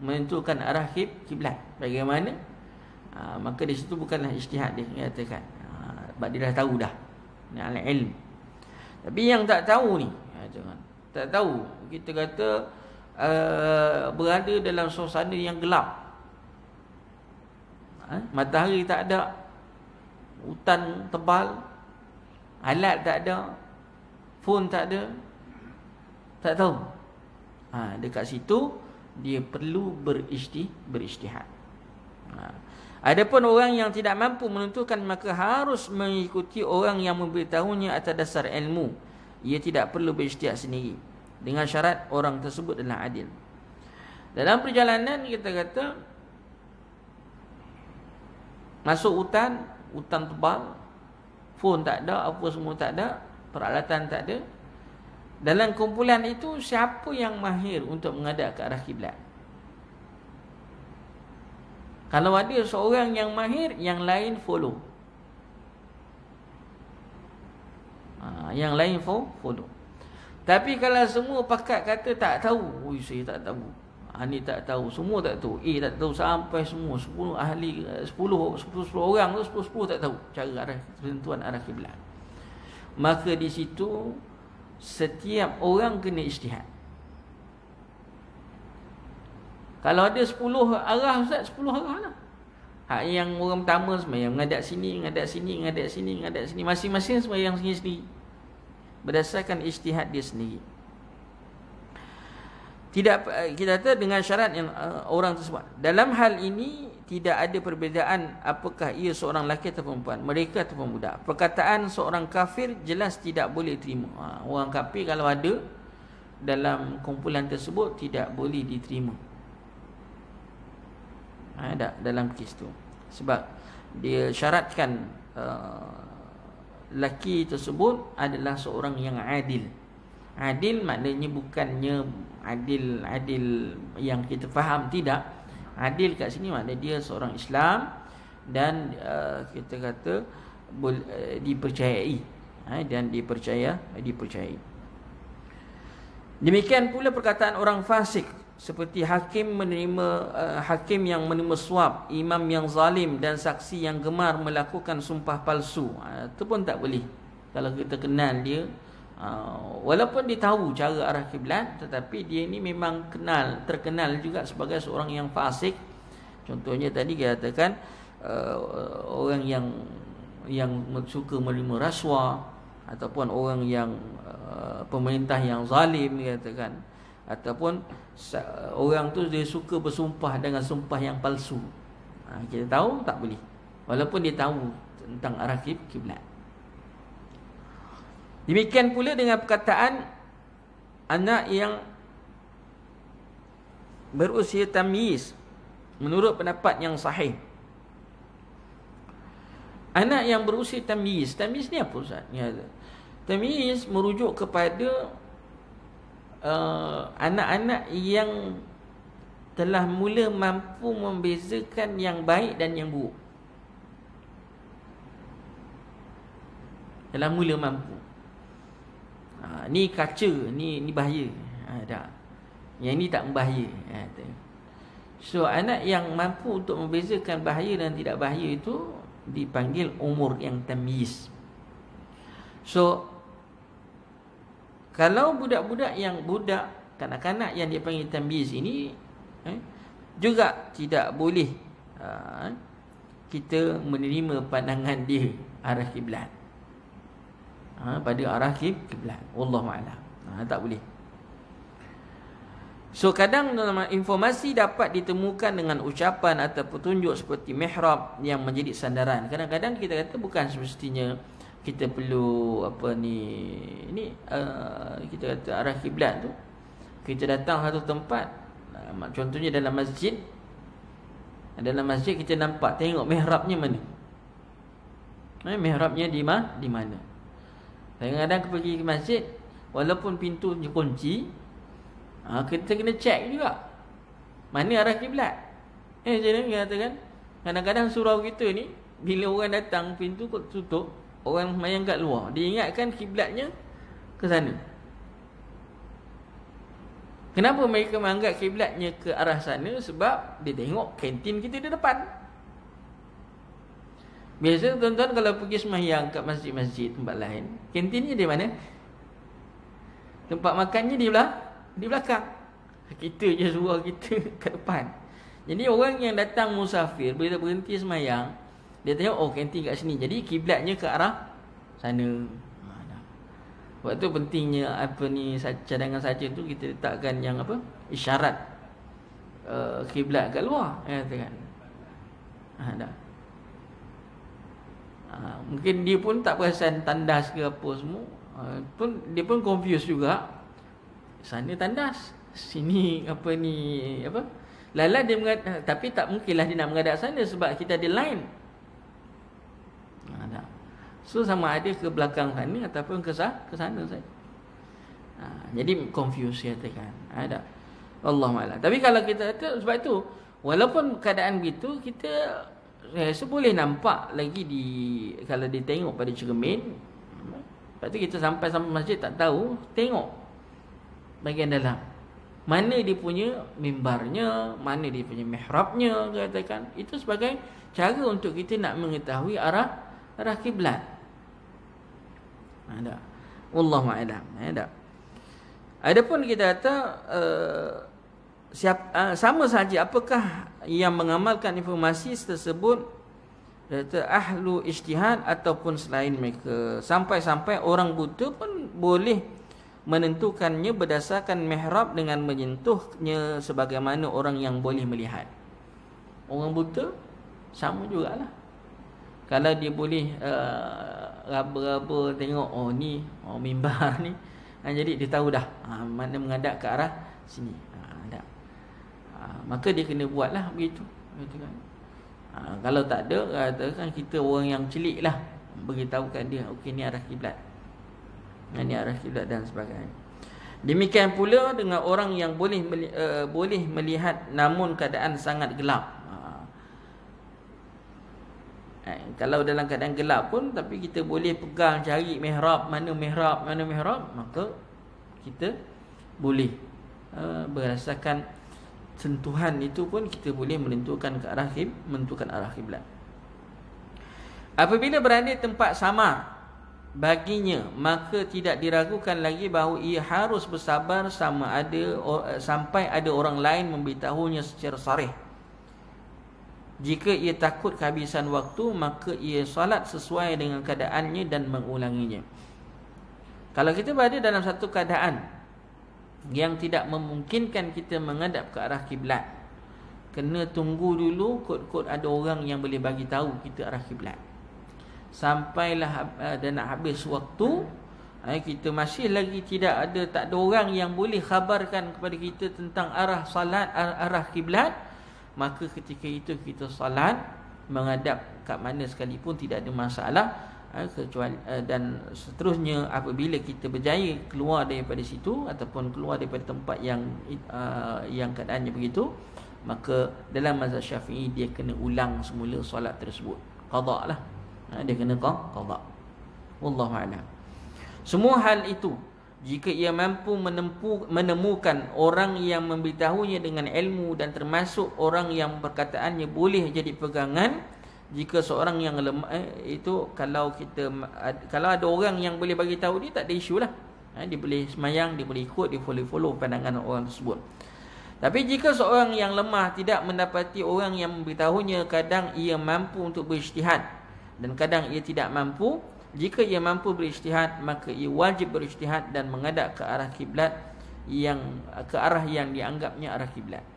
menentukan arah kiblat bagaimana, maka di situ bukanlah ijtihad dia, katakan. Sebab dia dah tahu dah, ni al-ilm. Tapi yang tak tahu ni, tak tahu, kita kata berada dalam suasana yang gelap, matahari tak ada, hutan tebal, alat tak ada, phone tak ada, tak tahu. Dekat situ dia perlu berijtihad. Adapun orang yang tidak mampu menentukan, maka harus mengikuti orang yang memberitahunya atas dasar ilmu. Ia tidak perlu berijtihad sendiri, dengan syarat orang tersebut adalah adil. Dalam perjalanan kita kata masuk hutan tebal, phone tak ada, apa semua tak ada, peralatan tak ada. Dalam kumpulan itu, siapa yang mahir untuk menghadap ke arah kiblat? Kalau ada seorang yang mahir, yang lain follow. Yang lain follow. Tapi kalau semua pakat kata tak tahu, saya tak tahu, ni tak tahu, semua tak tahu, tak tahu, sampai semua 10 ahli, 10 orang tu 10 tak tahu cara arah, penentuan arah kiblat, maka di situ setiap orang kena ijtihad. Kalau ada 10 arah Ustaz, 10 arah lah. Hak yang orang pertama sembahyang menghadap sini, menghadap sini, menghadap sini, menghadap sini. Masing-masing sembahyang sendiri-sendiri. Berdasarkan ijtihad dia sendiri. Tidak, kita kata dengan syarat yang orang tersebut. Dalam hal ini tidak ada perbezaan apakah ia seorang lelaki atau perempuan, mereka atau budak. Perkataan seorang kafir jelas tidak boleh terima. Orang kafir kalau ada dalam kumpulan tersebut tidak boleh diterima. Dalam kes tu. Sebab dia syaratkan lelaki tersebut adalah seorang yang adil. Adil maknanya bukannya adil yang kita faham, tidak. Adil kat sini maknanya dia seorang Islam dan kita kata dipercayai, dan dipercayai. Demikian pula perkataan orang fasik seperti hakim yang menerima suap, imam yang zalim dan saksi yang gemar melakukan sumpah palsu. Itu pun tak boleh. Kalau kita kenal dia, walaupun dia tahu cara arah kiblat, tetapi dia ni memang terkenal juga sebagai seorang yang fasik. Contohnya tadi kita katakan orang yang suka menerima rasuah, ataupun orang yang pemerintah yang zalim katakan, ataupun orang tu dia suka bersumpah dengan sumpah yang palsu. Kita tahu tak boleh, walaupun dia tahu tentang arah kiblat. Demikian pula dengan perkataan anak yang berusia tamyiz menurut pendapat yang sahih. Anak yang berusia tamyiz ni apa Ustaz? Tamyiz merujuk kepada anak-anak yang telah mula mampu membezakan yang baik dan yang buruk. Telah mula mampu. Ni kaca, ni bahaya. Tak. Yang ni tak membahaya. So anak yang mampu untuk membezakan bahaya dan tidak bahaya itu dipanggil umur yang tamyiz. So kalau budak-budak kanak-kanak yang dipanggil tamyiz ini juga tidak boleh kita menerima pandangan dia arah kiblat. Pada arah kiblat. Wallahu a'lam. Tak boleh. So kadang dalam informasi dapat ditemukan dengan ucapan atau petunjuk seperti mihrab yang menjadi sandaran. Kadang-kadang kita kata bukan semestinya kita perlu kita kata arah kiblat tu. Kita datang satu tempat, contohnya dalam masjid. Dalam masjid kita nampak, tengok mihrabnya mana. Mihrabnya di mana. Kadang-kadang kita pergi ke masjid, walaupun pintu kunci, kita kena cek juga mana arah kiblat. Jadi katakan kadang-kadang surau kita ni, bila orang datang pintu tutup, orang semayang kat luar, dia ingatkan kiblatnya ke sana. Kenapa mereka menganggap kiblatnya ke arah sana? Sebab dia tengok kantin kita di depan. Biasa tuan-tuan kalau pergi sembahyang kat masjid-masjid tempat lain, kantinnya di mana? Tempat makannya di belakang. Kita je suruh kita kat depan. Jadi orang yang datang musafir, bila berhenti sembahyang, dia tengok, oh kantin kat sini, jadi kiblatnya ke arah sana. Sebab tu pentingnya cadangan saja tu kita letakkan yang isyarat kiblat kat luar, katakan. Mungkin dia pun tak perasan tandas ke apa semua, dia pun confused juga. Sana tandas, sini lala dia mengatakan, tapi tak mungkinlah dia nak menghadap sana sebab kita ada line. So sama ada ke belakang sana ataupun ke sana saja. Jadi confused katakan. Allahuakbar. Tapi kalau kita kata, sebab itu walaupun keadaan begitu, kita rasa boleh nampak lagi kalau dia tengok pada cermin. Lepas tu kita sampai masjid tak tahu, tengok bahagian dalam. Mana dia punya mimbarnya, mana dia punya mihrabnya, katakan. Itu sebagai cara untuk kita nak mengetahui arah kiblat. Wallahu a'lam. Adapun kita kata sama saja apakah yang mengamalkan informasi tersebut kata ahlu ijtihad ataupun selain mereka. Sampai-sampai orang buta pun boleh menentukannya berdasarkan mihrab dengan menyentuhnya sebagaimana orang yang boleh melihat. Orang buta sama jugalah. Kalau dia boleh raba-raba tengok, oh ni, oh mimbar ni, jadi dia tahu dah mana menghadap ke arah sini. Maka dia kena buatlah begitu kan. Kalau tak ada, katakan kita orang yang celik lah, beritahukan dia, okey ni arah kiblat, ni arah kiblat dan sebagainya. Demikian pula dengan orang yang boleh melihat namun keadaan sangat gelap. Kalau dalam keadaan gelap pun, tapi kita boleh pegang, cari mihrab, mana mihrab, maka kita boleh berdasarkan sentuhan itu pun kita boleh menentukan ke arah arah kiblat. Apabila berada di tempat samar baginya, maka tidak diragukan lagi bahawa ia harus bersabar sampai ada orang lain memberitahunya secara sarih. Jika ia takut kehabisan waktu, maka ia solat sesuai dengan keadaannya dan mengulanginya. Kalau kita berada dalam satu keadaan yang tidak memungkinkan kita menghadap ke arah kiblat, kena tunggu dulu, kot-kot ada orang yang boleh bagi tahu kita arah kiblat. Sampailah dan nak habis waktu, kita masih lagi tak ada orang yang boleh khabarkan kepada kita tentang arah salat, arah kiblat, maka ketika itu kita salat menghadap kat mana sekalipun tidak ada masalah. Kecuali dan seterusnya, apabila kita berjaya keluar daripada situ ataupun keluar daripada tempat yang keadaannya begitu, maka dalam mazhab Syafi'i dia kena ulang semula solat tersebut, qada lah. Dia kena qada. Wallahu a'lam. Semua hal itu jika ia mampu menemukan orang yang memberitahunya dengan ilmu dan termasuk orang yang perkataannya boleh jadi pegangan. Jika seorang yang lemah itu, kalau ada orang yang boleh bagi tahu dia, tak ada isu lah. Dia boleh semayang, dia boleh ikut, dia boleh follow pandangan orang tersebut. Tapi jika seorang yang lemah tidak mendapati orang yang memberitahunya, kadang ia mampu untuk berijtihad dan kadang ia tidak mampu. Jika ia mampu berijtihad, maka ia wajib berijtihad dan menghadap ke arah kiblat, ke arah yang dianggapnya arah kiblat.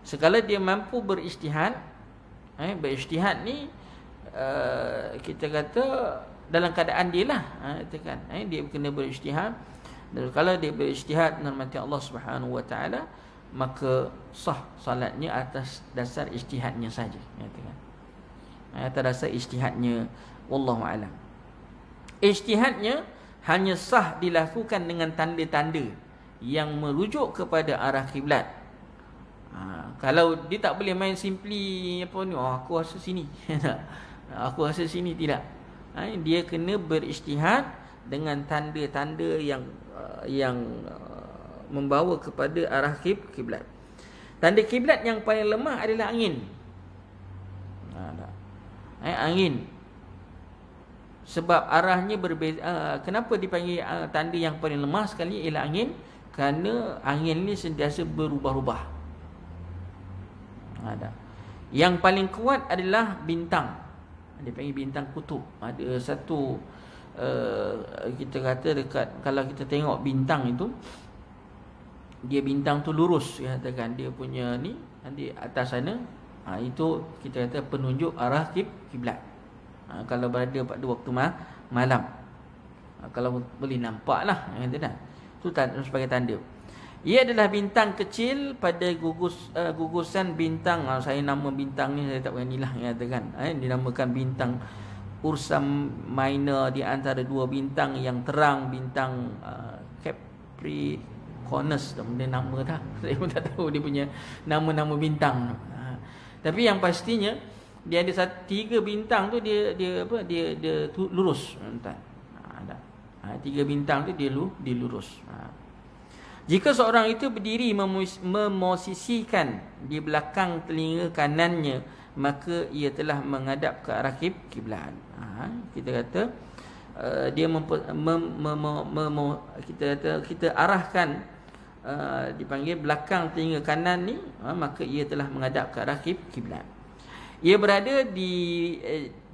Sekala dia mampu berijtihad, berijtihad ni kita kata dalam keadaan dia lah, dia kena berijtihad. Dan kalau dia berijtihad mati Allah Subhanahu wa taala, maka sah salatnya atas dasar ijtihadnya saja, atas dasar ijtihadnya. Wallahu a'lam. Ijtihadnya hanya sah dilakukan dengan tanda-tanda yang merujuk kepada arah kiblat. Kalau dia tak boleh main simply aku rasa sini, aku rasa sini, tidak. Dia kena berijtihad dengan tanda-tanda yang membawa kepada arah kiblat. Tanda kiblat yang paling lemah adalah angin. Angin. Sebab arahnya berbeza. Kenapa dipanggil tanda yang paling lemah sekali ialah angin? Kerana angin ni sentiasa berubah-ubah. Yang paling kuat adalah bintang. Dia panggil bintang kutub. Ada satu kita kata dekat, kalau kita tengok bintang itu, dia bintang tu lurus, katakan dia punya ni di atas sana, itu kita kata penunjuk arah kiblat. Kalau berada pada waktu malam, kalau boleh nampak lah, itu sebagai tanda. Ia adalah bintang kecil pada gugusan bintang. Saya nama bintang ni saya tak beranilah katakan. Dinamakan bintang Ursa Minor, di antara dua bintang yang terang, bintang Capricornus. Dia nama dah. Saya pun tak tahu dia punya nama-nama bintang. Tapi yang pastinya dia ada tiga bintang tu dia lurus. Tiga bintang tu dia lurus. Jika seorang itu berdiri memosisikan di belakang telinga kanannya, maka ia telah menghadap ke arah kiblat. Kita kata dia kita arahkan dipanggil belakang telinga kanan ni, maka ia telah menghadap ke arah kiblat. Ia berada di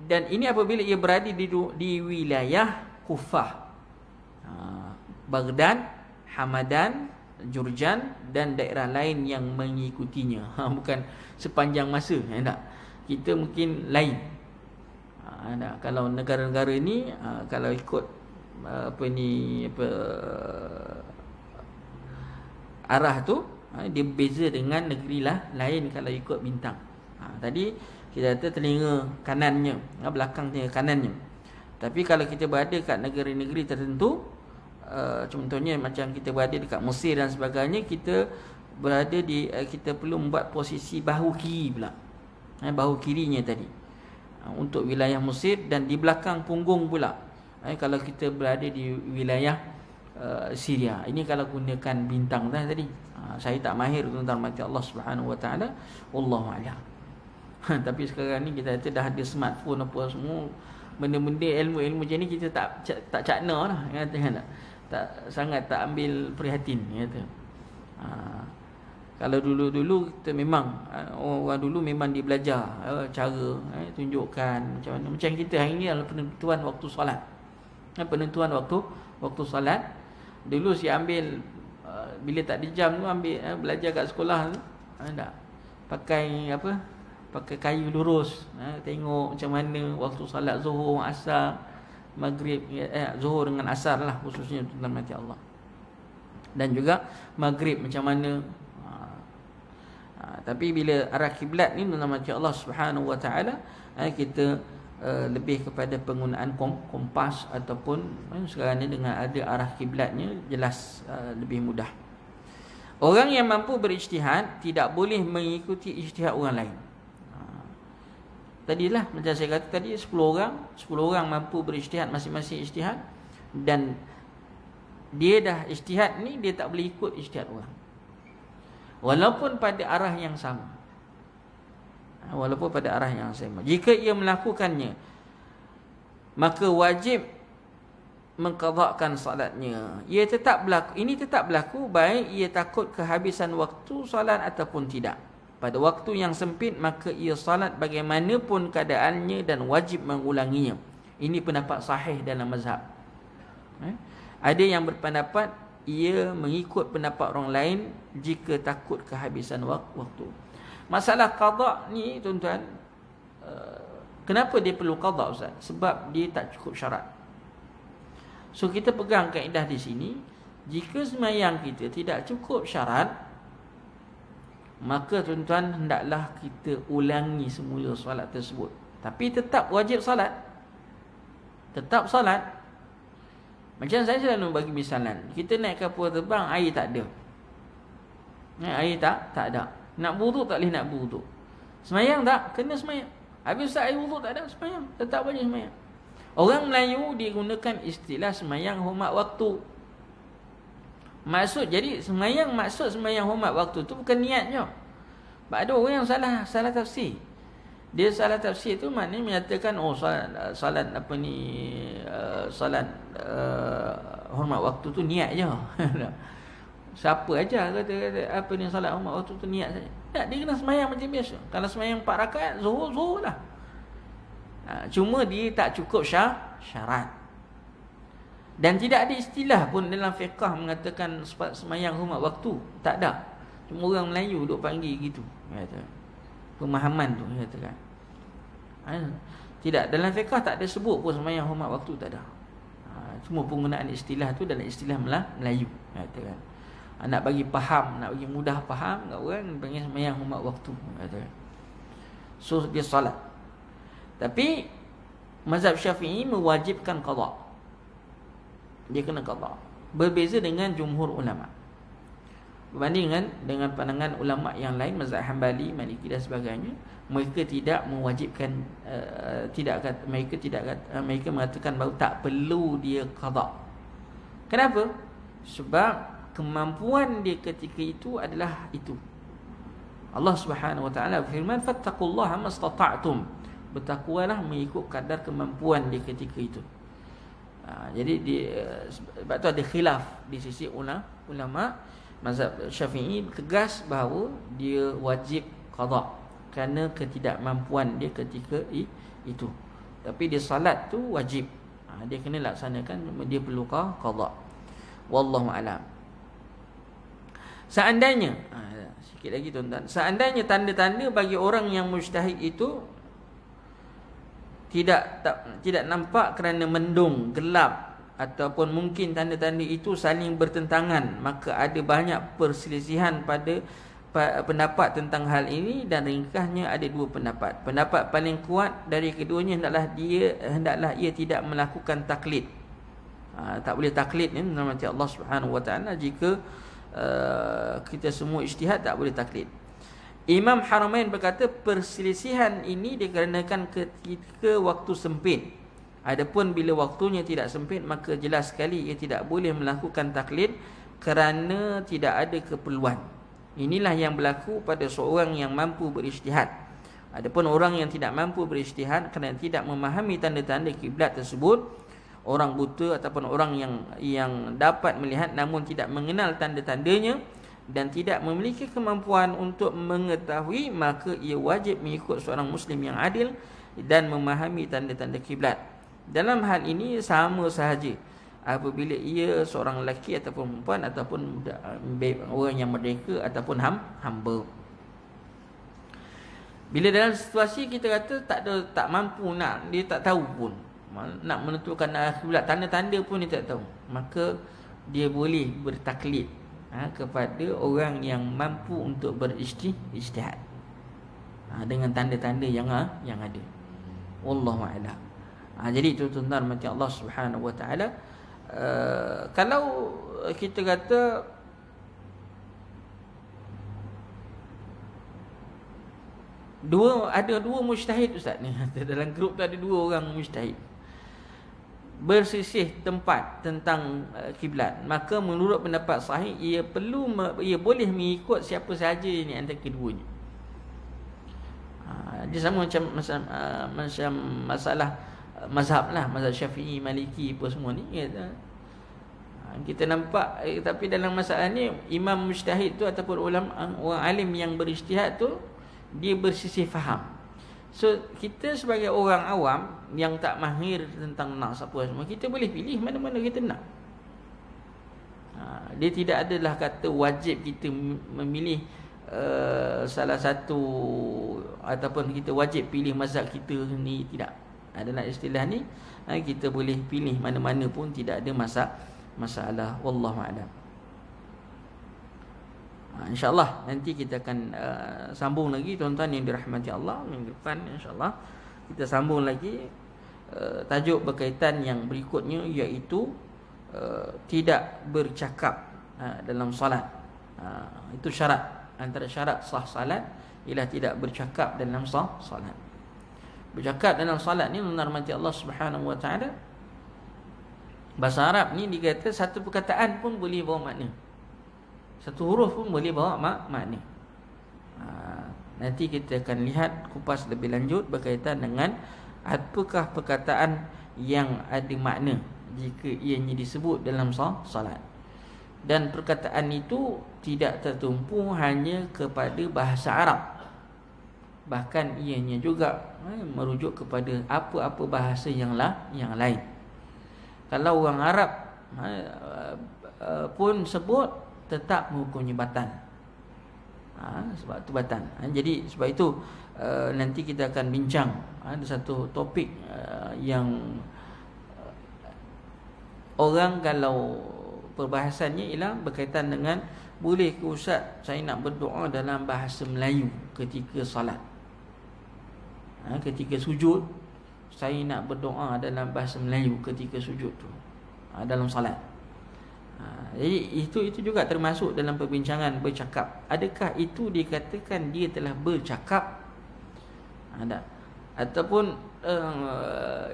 dan ini apabila ia berada di wilayah Kufah, Baghdad, Hamadan, Jurjan dan daerah lain yang mengikutinya. Bukan sepanjang masa, tak. Kita mungkin lain. Kalau negara-negara ni, kalau ikut arah tu, dia berbeza dengan negeri lain kalau ikut bintang. Tadi kita kata telinga kanannya, belakang telinga kanannya. Tapi kalau kita berada kat negeri-negeri tertentu, contohnya macam kita berada dekat Mesir dan sebagainya, kita berada di kita perlu membuat posisi bahu kiri pula. Bahu kirinya tadi untuk wilayah Mesir, dan di belakang punggung pula kalau kita berada di wilayah Syria. Ini kalau gunakan bintang tadi. Saya tak mahir tentang mati Allah Subhanahu Wa Taala, wallahu a'lam. Tapi sekarang ni kita kata dah ada smartphone apa semua, benda-benda ilmu-ilmu macam ni kita tak cakna lah, kata kan, tak sangat tak ambil perhatian, kata. Kalau dulu-dulu kita memang orang dulu memang dia belajar cara tunjukkan macam mana. Macam kita hari ni adalah penentuan waktu solat. Penentuan waktu solat. Dulu si ambil bila tak ada jam tu ambil belajar kat sekolah tu. Tak. Pakai pakai kayu lurus. Tengok macam mana waktu solat Zuhur, Asar, Maghrib, Zuhur dengan Asar lah khususnya tentang mati Allah. Dan juga Maghrib macam mana. Tapi bila arah kiblat ni tentang mati Allah Subhanahu Wa Taala, kita lebih kepada penggunaan kompas ataupun sekarang ni dengan ada arah kiblatnya jelas lebih mudah. Orang yang mampu berijtihad tidak boleh mengikuti ijtihad orang lain. Tadilah macam saya kata tadi 10 orang mampu berijtihad, masing-masing ijtihad, dan dia dah ijtihad ni dia tak boleh ikut ijtihad orang. Walaupun pada arah yang sama. Jika ia melakukannya, maka wajib mengqadhakan salatnya. Ia tetap berlaku. Ini tetap berlaku baik ia takut kehabisan waktu salat ataupun tidak. Pada waktu yang sempit, maka ia salat bagaimanapun keadaannya dan wajib mengulanginya. Ini pendapat sahih dalam mazhab. Ada yang berpendapat ia mengikut pendapat orang lain jika takut kehabisan waktu. Masalah qada ni tuan-tuan, kenapa dia perlu qada, Ustaz? Sebab dia tak cukup syarat. So kita pegang kaedah di sini, jika sembahyang kita tidak cukup syarat, maka tuan-tuan hendaklah kita ulangi semula solat tersebut. Tapi tetap wajib solat. Tetap solat. Macam saya selalu bagi misalan, kita naik kapal terbang, air tak ada. Air tak ada. Nak wuduk tak boleh nak wuduk. Semayang tak? Kena semayang. Habis Ustaz air wuduk tak ada, semayang. Tetap wajib semayang. Orang Melayu dia gunakan istilah semayang hormat waktu. Jadi semayang maksud semayang hormat waktu tu bukan niatnya. Sebab ada orang yang salah tafsir. Dia salah tafsir tu maknanya menyatakan salat hormat waktu tu niat je. Siapa aja kata salat hormat waktu tu niat saja. Tak, dia kena semayang macam biasa. Kalau semayang 4 rakaat, zuhur lah. Cuma dia tak cukup syarat. Dan tidak ada istilah pun dalam fiqh mengatakan semayang hormat waktu. Tak ada. Cuma orang Melayu duk panggil gitu. Kata. Pemahaman tu katakan. Tidak, dalam fiqh tak ada sebut pun semayang hormat waktu, tak ada. Cuma penggunaan istilah tu dalam istilah Melayu katakan. Nak bagi faham, nak bagi mudah faham kat orang, panggil semayang hormat waktu katakan. So dia solat. Tapi mazhab Syafi'i mewajibkan qada. Dia kena qada. Berbeza dengan jumhur ulama. Berbanding dengan pandangan ulama yang lain, mazhab Hambali, Maliki dan sebagainya, mereka tidak mewajibkan mereka mengatakan bahawa tak perlu dia qada. Kenapa? Sebab kemampuan dia ketika itu adalah itu. Allah Subhanahu Wa Taala berfirman, fattaqullaha mastata'tum. Bertakwalah mengikut kadar kemampuan dia ketika itu. Jadi sebab tu ada khilaf di sisi ulama. Mazhab Syafi'i tegas bahawa dia wajib qada kerana ketidakmampuan dia ketika itu. Tapi dia salat tu wajib. Dia kena laksanakan, dia perlu qada. Wallahu a'lam. Seandainya sikit lagi tuan-tuan, seandainya tanda-tanda bagi orang yang mujtahid itu tidak nampak kerana mendung, gelap, ataupun mungkin tanda-tanda itu saling bertentangan, maka ada banyak perselisihan pada pendapat tentang hal ini, dan ringkasnya ada dua pendapat. Pendapat paling kuat dari keduanya hendaklah ia tidak melakukan taklid. Tak boleh taklid ni nama Allah Subhanahu Wa Taala. Jika kita semua ijtihad, tak boleh taklid. Imam Haramain berkata perselisihan ini dikarenakan ketika waktu sempit. Adapun bila waktunya tidak sempit, maka jelas sekali ia tidak boleh melakukan taklid kerana tidak ada keperluan. Inilah yang berlaku pada seorang yang mampu berijtihad. Adapun orang yang tidak mampu berijtihad kerana tidak memahami tanda-tanda kiblat tersebut, orang buta ataupun orang yang dapat melihat namun tidak mengenal tanda-tandanya dan tidak memiliki kemampuan untuk mengetahui, maka ia wajib mengikut seorang muslim yang adil dan memahami tanda-tanda kiblat. Dalam hal ini sama sahaja apabila ia seorang lelaki ataupun perempuan ataupun orang yang merdeka ataupun hamba. Bila dalam situasi kita kata tak mampu nak, dia tak tahu pun nak menentukan kiblat, tanda-tanda pun dia tak tahu, maka dia boleh bertaklid kepada orang yang mampu untuk berijtihad dengan tanda-tanda yang ada. Wallahu a'lam. Jadi itu tuan-tuan mati Allah Subhanahu Wa Taala. Kalau kita kata ada dua mujtahid ustaz ni, dalam grup tu ada dua orang mujtahid bersisih tempat tentang kiblat, maka menurut pendapat sahih ia boleh mengikut siapa sahaja ni antara keduanya. Dia sama macam masalah mazhab lah, mazhab Syafi'i, Maliki apa semua ni kita nampak. Tapi dalam masalah ni imam mujtahid tu ataupun ulama, orang alim yang berijtihad tu, dia bersisih faham. So kita sebagai orang awam yang tak mahir tentang nas apa semua, kita boleh pilih mana-mana kita nak. Dia tidak adalah kata wajib kita memilih salah satu ataupun kita wajib pilih mazhab kita ni, tidak. Dalam istilah ni kita boleh pilih mana-mana pun, tidak ada masalah. Wallahu a'lam. InsyaAllah nanti kita akan sambung lagi tuan-tuan yang dirahmati Allah. Minggu depan insyaAllah kita sambung lagi tajuk berkaitan yang berikutnya, iaitu tidak bercakap dalam salat. Itu syarat, antara syarat sah salat ialah tidak bercakap dalam salat. Bercakap dalam salat ni menghormati Allah Subhanahu Wa Taala. Bahasa Arab ni dikata satu perkataan pun boleh bawa makna, satu huruf pun boleh bawa makna. Nanti kita akan lihat kupas lebih lanjut berkaitan dengan apakah perkataan yang ada makna jika ianya disebut dalam salat. Dan perkataan itu tidak tertumpu hanya kepada bahasa Arab, bahkan ianya juga merujuk kepada apa-apa bahasa yang lain. Kalau orang Arab pun sebut, tetap menghukumnya batal. Sebab itu batal. Jadi sebab itu nanti kita akan bincang ada satu topik yang orang kalau perbahasannya ialah berkaitan dengan, boleh ke ustaz saya nak berdoa dalam bahasa Melayu ketika salat, ketika sujud saya nak berdoa dalam bahasa Melayu ketika sujud tu dalam salat. Jadi itu juga termasuk dalam perbincangan bercakap. Adakah itu dikatakan dia telah bercakap? Ada. Ataupun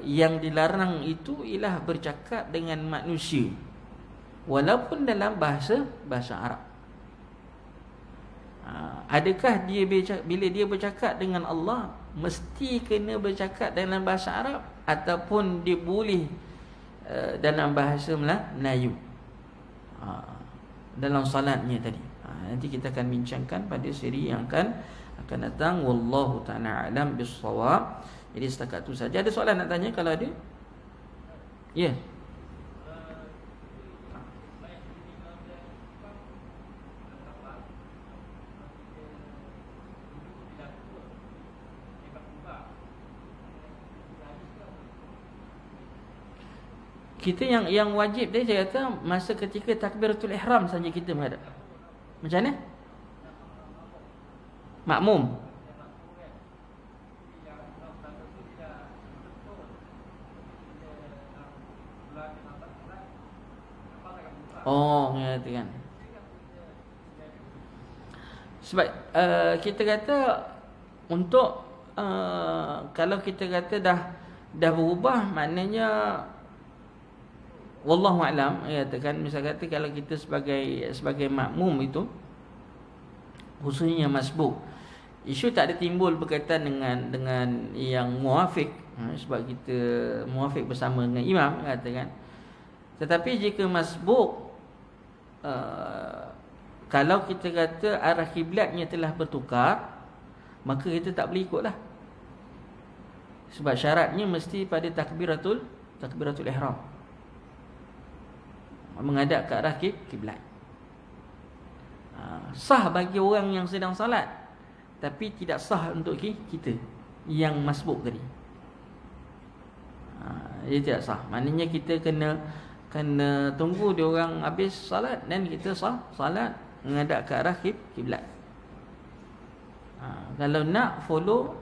yang dilarang itu ialah bercakap dengan manusia walaupun dalam bahasa Arab. Adakah dia bila dia bercakap dengan Allah mesti kena bercakap dalam bahasa Arab, ataupun dia boleh dalam bahasa Melayu? dalam salatnya tadi. Nanti kita akan bincangkan pada siri yang akan datang. Wallahu ta'ala alam bis-shawab. Jadi setakat tu saja. Ada soalan nak tanya kalau ada? Ya. Yeah. Kita yang wajib tadi saya kata masa ketika takbiratul ihram saja kita menghadap. Macam mana? Makmum. Oh, kata kan. Sebab kita kata untuk kalau kita kata dah berubah, maknanya wallahu a'lam, katakan misal kata kalau kita sebagai makmum itu khususnya masbuk, isu tak ada timbul berkaitan dengan yang muafiq, sebab kita muafiq bersama dengan imam, katakan. Tetapi jika masbuk, kalau kita kata arah kiblatnya telah bertukar, maka kita tak boleh ikutlah. Sebab syaratnya mesti pada takbiratul ihram, menghadap ke arah kiblat. Sah bagi orang yang sedang salat, tapi tidak sah untuk kita yang masbuk tadi. Dia tidak sah. Maknanya kita kena tunggu dia orang habis salat dan kita salat menghadap ke arah kiblat. Kalau nak follow,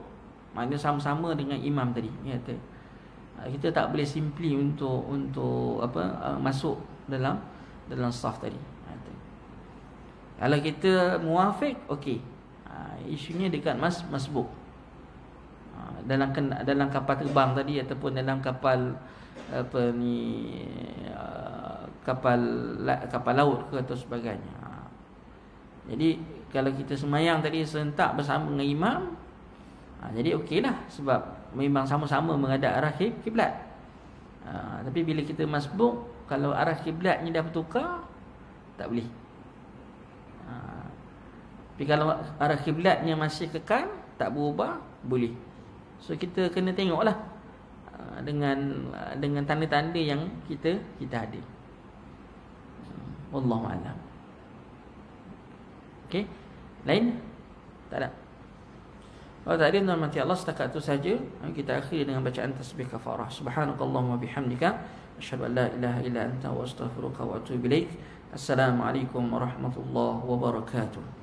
maknanya sama-sama dengan imam tadi, kata. Kita tak boleh simply untuk masuk dalam saf tadi. Kalau kita muafiq, okey. Isunya dekat masbuk. Dalam kapal terbang tadi ataupun dalam kapal kapal laut ke atau sebagainya. Jadi kalau kita semayang tadi serentak bersama dengan imam, jadi okeylah, sebab memang sama-sama menghadap arah kiblat. Tapi bila kita masbuk, kalau arah kiblatnya dah bertukar, tak boleh. Tapi kalau arah kiblatnya masih kekal, tak berubah, boleh. So kita kena tengoklah dengan tanda-tanda yang kita ada. Wallahu a'lam. Okey. Lain? Tak ada. Kalau tak ada, nanti Allah, setakat itu saja kita akhiri dengan bacaan tasbih kafarah. Subhanakallahumma bihamdika asyhadu an la ilaha illa anta wa astaghfiruka wa atubu ilaik. Assalamualaikum warahmatullahi wabarakatuh.